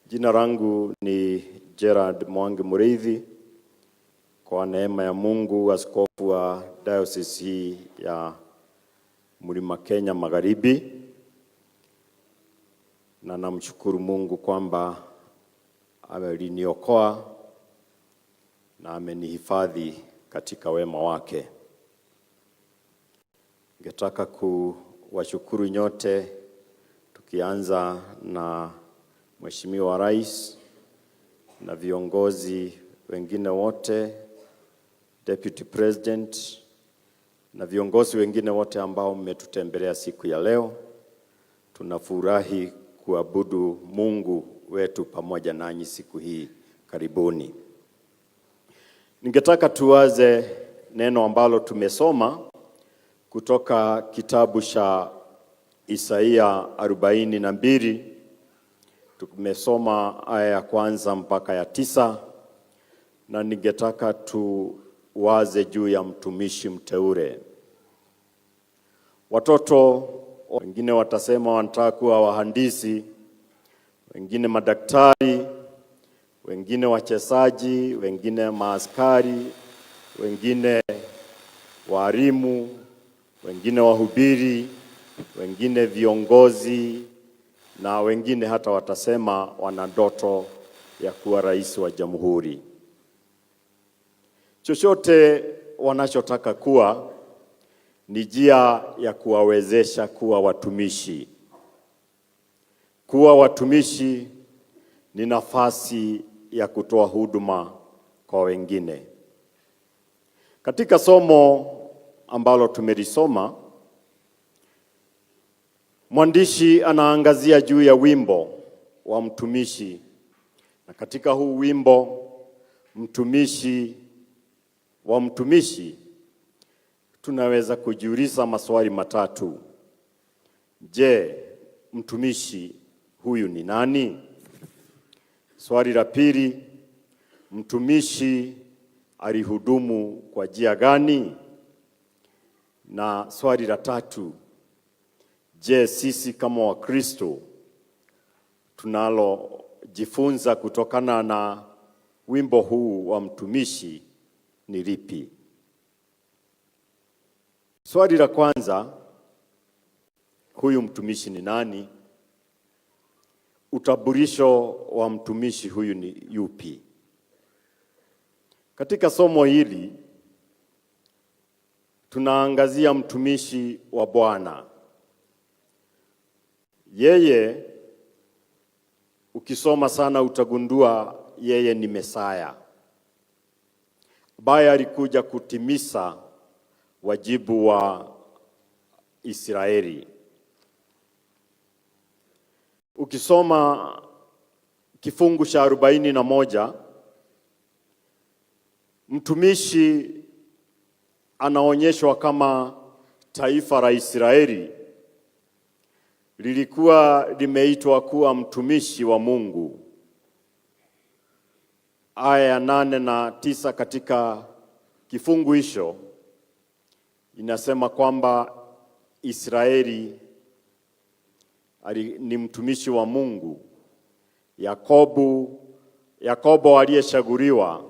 Jina langu ni Gerard Mwangi Muriithi. Kwa neema ya Mungu, askofu wa diocese hii ya Mlima Kenya Magharibi, na namshukuru Mungu kwamba ameniokoa na amenihifadhi katika wema wake. Ningetaka kuwashukuru nyote, tukianza na Mheshimiwa Rais na viongozi wengine wote, Deputy President na viongozi wengine wote ambao mmetutembelea siku ya leo. Tunafurahi kuabudu Mungu wetu pamoja nanyi siku hii. Karibuni. Ningetaka tuwaze neno ambalo tumesoma kutoka kitabu cha Isaia 42. Tumesoma aya ya kwanza mpaka ya 9, na ningetaka tuwaze juu ya mtumishi mteule. Watoto wengine watasema wanataka kuwa wahandisi, wengine madaktari, wengine wachezaji, wengine maaskari, wengine walimu, wengine wahubiri, wengine viongozi, na wengine hata watasema wana ndoto ya kuwa rais wa jamhuri. Chochote wanachotaka kuwa ni njia ya kuwawezesha kuwa watumishi. Kuwa watumishi ni nafasi ya kutoa huduma kwa wengine. Katika somo ambalo tumelisoma, mwandishi anaangazia juu ya wimbo wa mtumishi, na katika huu wimbo mtumishi wa mtumishi tunaweza kujiuliza maswali matatu. Je, mtumishi huyu ni nani? Swali la pili, mtumishi alihudumu kwa njia gani? Na swali la tatu, je, sisi kama Wakristo tunalojifunza kutokana na wimbo huu wa mtumishi ni lipi? Swali la kwanza, huyu mtumishi ni nani? Utambulisho wa mtumishi huyu ni yupi? Katika somo hili tunaangazia mtumishi wa Bwana. Yeye, ukisoma sana utagundua yeye ni Mesaya, ambaye alikuja kutimiza wajibu wa Israeli. Ukisoma kifungu cha 41, mtumishi anaonyeshwa kama taifa la Israeli lilikuwa limeitwa kuwa mtumishi wa Mungu. Aya ya 8 na 9 katika kifungu hicho inasema kwamba Israeli ni mtumishi wa Mungu. Yakobo aliyechaguliwa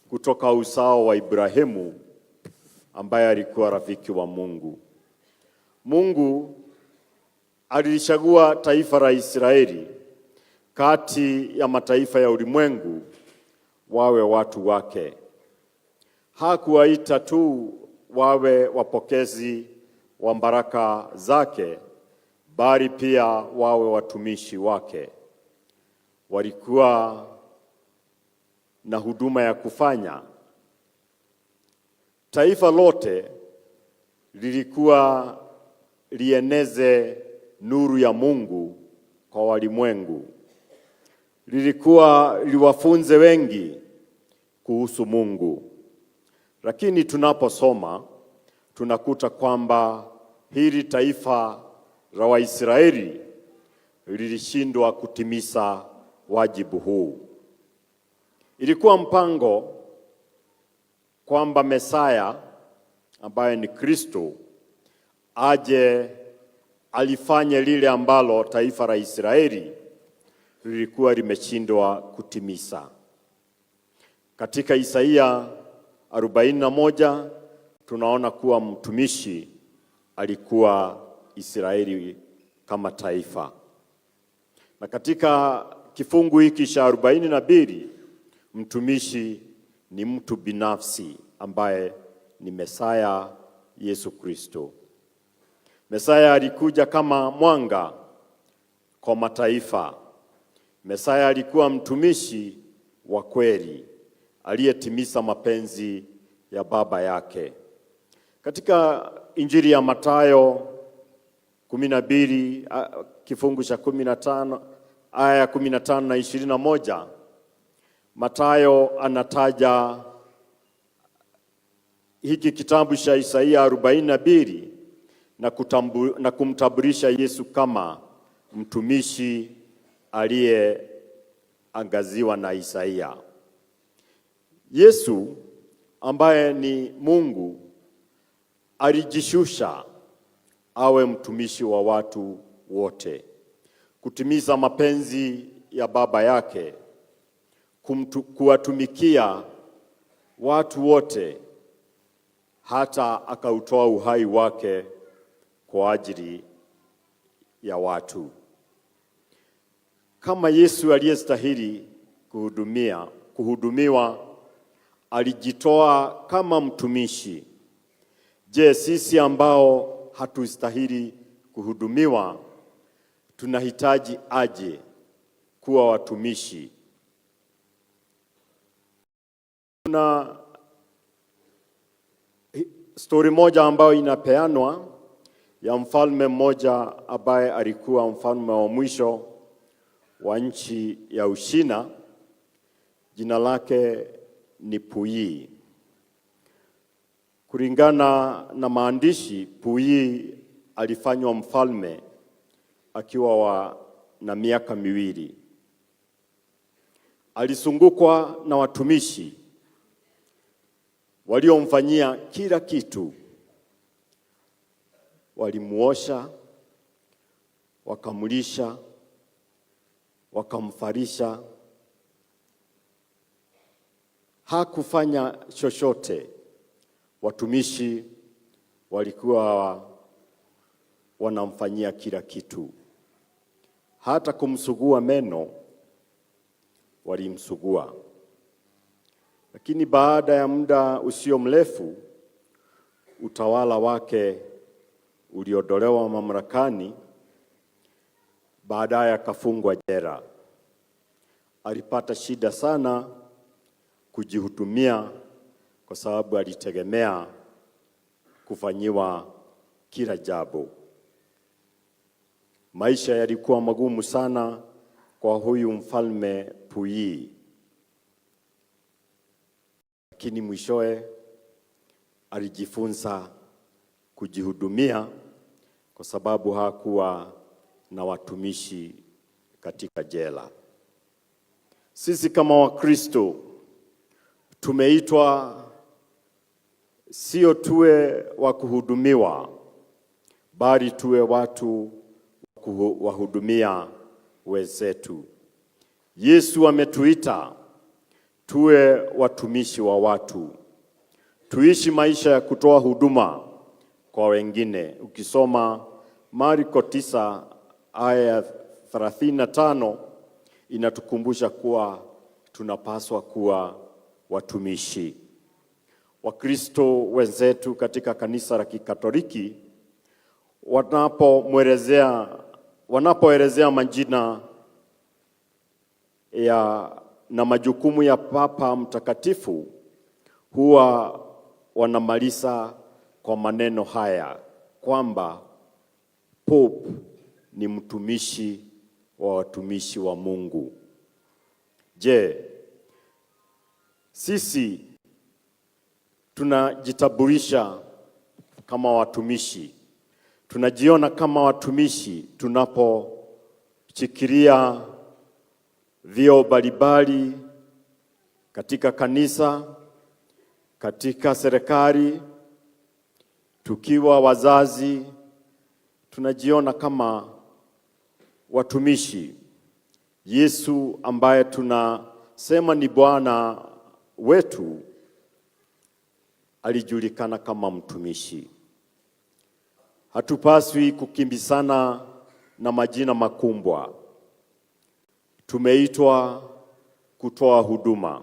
kutoka uzao wa Ibrahimu, ambaye alikuwa rafiki wa Mungu. Mungu alichagua taifa la Israeli kati ya mataifa ya ulimwengu wawe watu wake. Hakuwaita tu wawe wapokezi wa baraka zake, bali pia wawe watumishi wake. Walikuwa na huduma ya kufanya. Taifa lote lilikuwa lieneze nuru ya Mungu kwa walimwengu. Lilikuwa liwafunze wengi kuhusu Mungu. Lakini tunaposoma tunakuta kwamba hili taifa la Waisraeli lilishindwa kutimiza wajibu huu. Ilikuwa mpango kwamba Mesaya ambaye ni Kristo aje alifanye lile ambalo taifa la Israeli lilikuwa limeshindwa kutimiza. Katika Isaia 41 tunaona kuwa mtumishi alikuwa Israeli kama taifa. Na katika kifungu hiki cha 42 mtumishi ni mtu binafsi ambaye ni Mesaya Yesu Kristo. Mesaya alikuja kama mwanga kwa mataifa. Mesaya alikuwa mtumishi wa kweli aliyetimiza mapenzi ya Baba yake. Katika Injili ya Mathayo 12 kifungu cha 15 aya 15 na 21, Mathayo anataja hiki kitabu cha Isaia 42 na kumtambulisha Yesu kama mtumishi aliyeangaziwa na Isaia. Yesu ambaye ni Mungu alijishusha awe mtumishi wa watu wote, kutimiza mapenzi ya Baba yake, kuwatumikia watu wote, hata akautoa uhai wake kwa ajili ya watu. Kama Yesu aliyestahili kuhudumiwa alijitoa kama mtumishi, je, sisi ambao hatustahili kuhudumiwa tunahitaji aje kuwa watumishi? Kuna story moja ambayo inapeanwa ya mfalme mmoja ambaye alikuwa mfalme wa mwisho wa nchi ya Ushina. Jina lake ni Puyi. Kulingana na maandishi, Puyi alifanywa mfalme akiwa na miaka 2. Alisungukwa na watumishi waliomfanyia kila kitu. Walimuosha, wakamlisha, wakamfarisha. Hakufanya chochote. Watumishi walikuwa wanamfanyia kila kitu. Hata kumsugua meno walimsugua. Lakini baada ya muda usio mrefu, utawala wake uliondolewa mamlakani. Baadaye akafungwa jela. Alipata shida sana kujihudumia kwa sababu alitegemea kufanyiwa kila jambo. Maisha yalikuwa magumu sana kwa huyu mfalme Puyi. Lakini mwishowe alijifunza kujihudumia kwa sababu hakuwa na watumishi katika jela. Sisi kama Wakristo tumeitwa sio tuwe wa kuhudumiwa, bali tuwe watu wa kuhudumia wenzetu. Yesu ametuita tuwe watumishi wa watu. Tuishi maisha ya kutoa huduma kwa wengine. Ukisoma Marko 9 aya 35 inatukumbusha kuwa tunapaswa kuwa watumishi. Wakristo wenzetu katika kanisa la Kikatoliki wanapoelezea majina na majukumu ya Papa Mtakatifu, huwa wanamaliza kwa maneno haya kwamba Pope ni mtumishi wa watumishi wa Mungu. Je, sisi tunajitambulisha kama watumishi? Tunajiona kama watumishi tunaposhikilia vyeo mbalimbali katika kanisa, katika serikali, tukiwa wazazi, tunajiona kama watumishi? Yesu ambaye tunasema ni Bwana wetu alijulikana kama mtumishi. Hatupaswi kukimbizana na majina makumbwa. Tumeitwa kutoa huduma.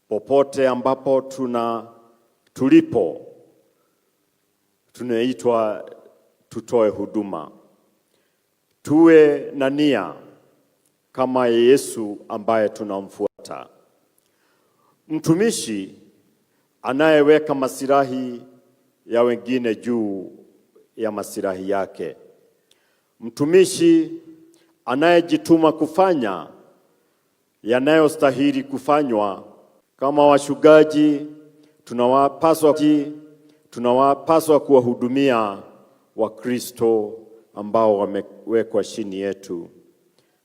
Popote ambapo tulipo tunaitwa tutoe huduma. Tuwe na nia kama Yesu ambaye tunamfuata. Mtumishi anayeweka maslahi ya wengine juu ya maslahi yake. Mtumishi anayejituma kufanya yanayostahili kufanywa. Kama wachungaji tunawapaswa kuwahudumia Wakristo ambao wamewekwa chini yetu.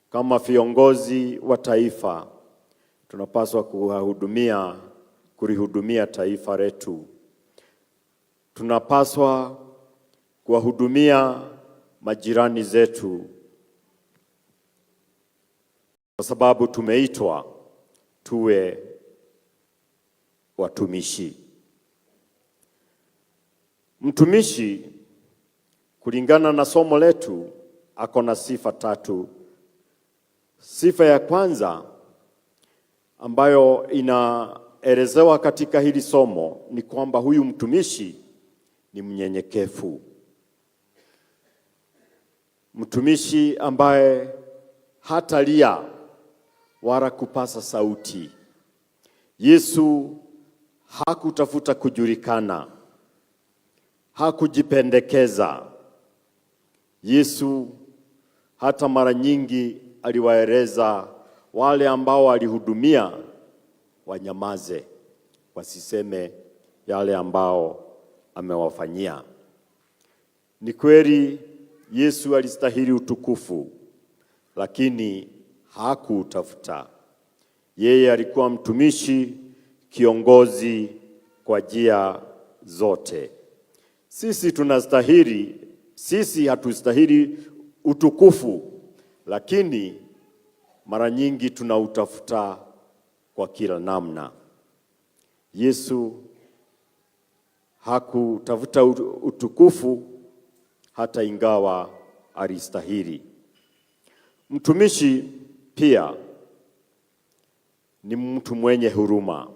Kama viongozi wa taifa tunapaswa kulihudumia taifa letu. Tunapaswa kuwahudumia majirani zetu, kwa sababu tumeitwa tuwe watumishi. Mtumishi kulingana na somo letu ako na sifa 3. Sifa ya kwanza ambayo inaelezewa katika hili somo ni kwamba huyu mtumishi ni mnyenyekevu. Mtumishi ambaye hatalia wala kupasa sauti. Yesu hakutafuta kujulikana, hakujipendekeza. Yesu hata mara nyingi aliwaeleza wale ambao alihudumia wanyamaze, wasiseme yale ambao amewafanyia. Ni kweli Yesu alistahili utukufu, lakini hakutafuta. Yeye alikuwa mtumishi, kiongozi kwa njia zote. Sisi hatustahili utukufu, lakini mara nyingi tunautafuta kwa kila namna. Yesu hakutafuta utukufu hata ingawa alistahili. Mtumishi pia ni mtu mwenye huruma,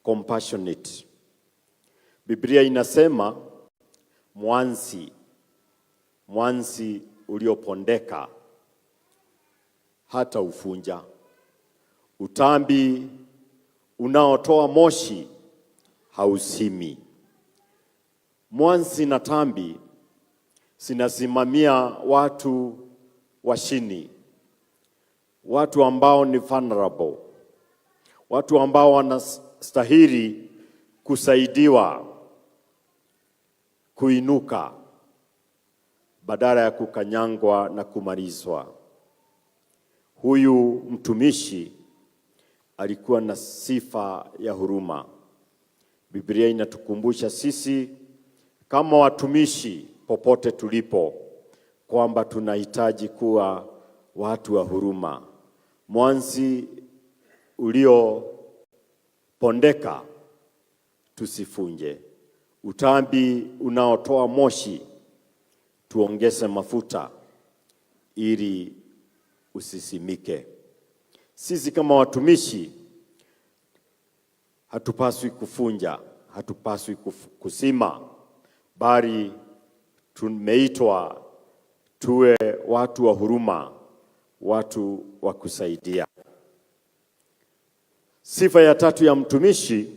compassionate. Biblia inasema mwanzi uliopondeka hata ufunja, utambi unaotoa moshi hausimi. Mwanzi na tambi sinasimamia watu wa chini, watu ambao ni vulnerable, watu ambao wanastahili kusaidiwa kuinuka badala ya kukanyangwa na kumalizwa. Huyu mtumishi alikuwa na sifa ya huruma. Biblia inatukumbusha sisi kama watumishi popote tulipo kwamba tunahitaji kuwa watu wa huruma. Mwanzi uliopondeka tusifunje. Utambi unaotoa moshi tuongeze mafuta ili usisimike. Sisi kama watumishi hatupaswi kufunja, hatupaswi kusima, bali tumeitwa tuwe watu wa huruma, watu wa kusaidia. Sifa ya 3 ya mtumishi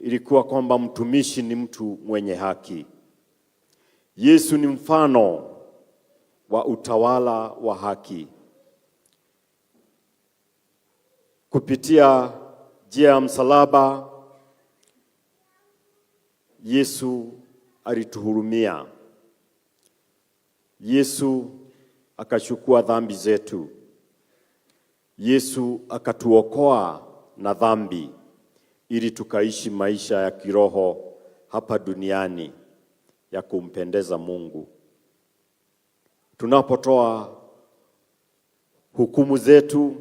ilikuwa kwamba mtumishi ni mtu mwenye haki. Yesu ni mfano wa utawala wa haki. Kupitia njia ya msalaba, Yesu alituhurumia. Yesu akachukua dhambi zetu. Yesu akatuokoa na dhambi ili tukaishi maisha ya kiroho hapa duniani ya kumpendeza Mungu. Tunapotoa hukumu zetu,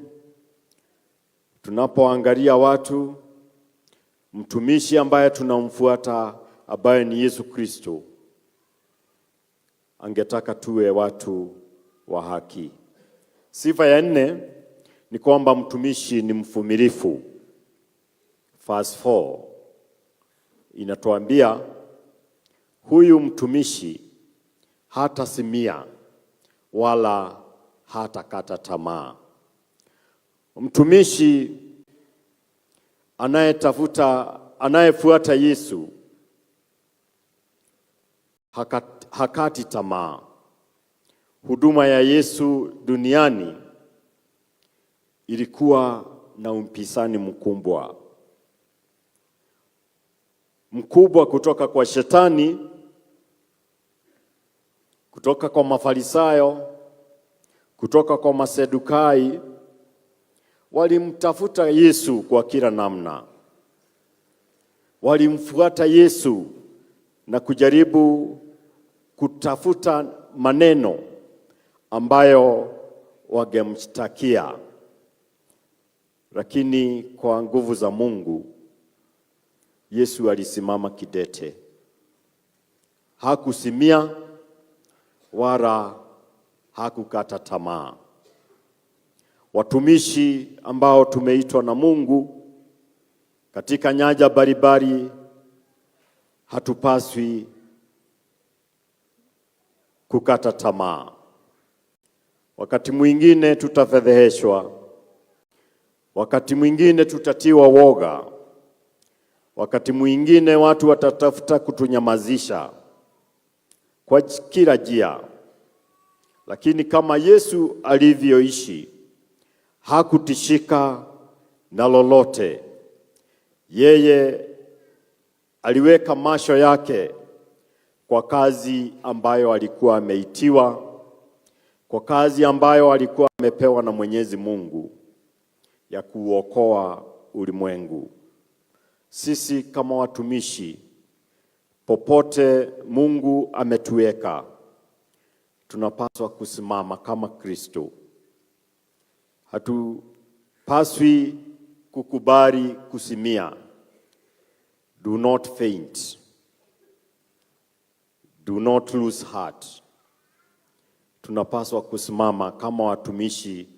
tunapoangalia watu, mtumishi ambaye tunamfuata ambaye ni Yesu Kristo, angetaka tuwe watu wa haki. Sifa ya 4 ni kwamba mtumishi ni mvumilivu. Verse 4 inatuambia huyu mtumishi hatasimia wala hatakata tamaa. Mtumishi anayefuata Yesu hakati tamaa. Huduma ya Yesu duniani ilikuwa na upinzani mkubwa kutoka kwa Shetani, kutoka kwa Mafarisayo, kutoka kwa Masadukai. Walimtafuta Yesu kwa kila namna. Walimfuata Yesu na kujaribu kutafuta maneno ambayo wangemshtakia. Lakini kwa nguvu za Mungu, Yesu alisimama kidete. Hakusimia wala hakukata tamaa. Watumishi ambao tumeitwa na Mungu katika nyanja mbalimbali, hatupaswi kukata tamaa. Wakati mwingine tutafedheheshwa, wakati mwingine tutatiwa woga, wakati mwingine watu watatafuta kutunyamazisha kwa kila njia. Lakini kama Yesu alivyoishi, hakutishika na lolote. Yeye aliweka macho yake kwa kazi ambayo alikuwa ameitiwa, kwa kazi ambayo alikuwa amepewa na Mwenyezi Mungu ya kuokoa ulimwengu. Sisi kama watumishi, popote Mungu ametuweka, tunapaswa kusimama kama Kristo. Hatupaswi kukubali kusimia. Do not faint. Do not lose heart. Tunapaswa kusimama kama watumishi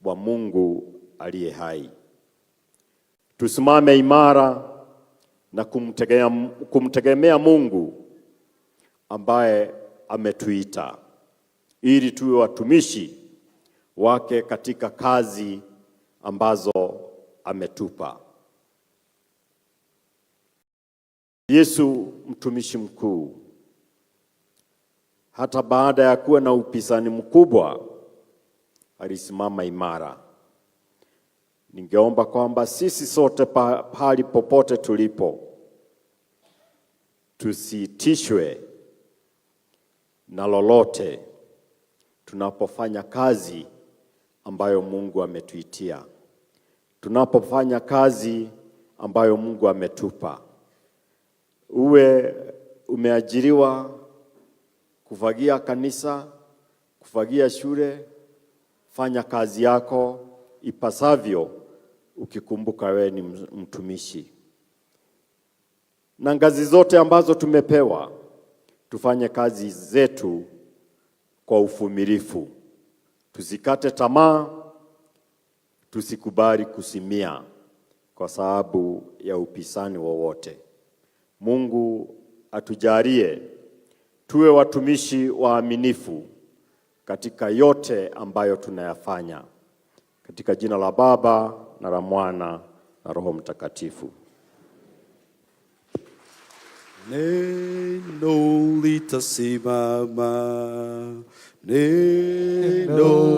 wa Mungu aliye hai. Tusimame imara na kumtegemea Mungu ambaye ametuita, ili tuwe watumishi wake katika kazi ambazo ametupa. Yesu mtumishi mkuu, hata baada ya kuwa na upinzani mkubwa, alisimama imara. Ningeomba kwamba sisi sote pahali popote tulipo, tusitishwe na lolote tunapofanya kazi ambayo Mungu ametuitia, tunapofanya kazi ambayo Mungu ametupa. Uwe umeajiriwa kufagia kanisa, kufagia shule, fanya kazi yako ipasavyo, ukikumbuka wewe ni mtumishi. Na ngazi zote ambazo tumepewa, tufanye kazi zetu kwa uvumilivu. Tusikate tamaa, tusikubali kusimia kwa sababu ya upinzani wowote. Mungu atujalie tuwe watumishi waaminifu katika yote ambayo tunayafanya. Katika jina la Baba na la Mwana na Roho Mtakatifu. Neno litasimama, neno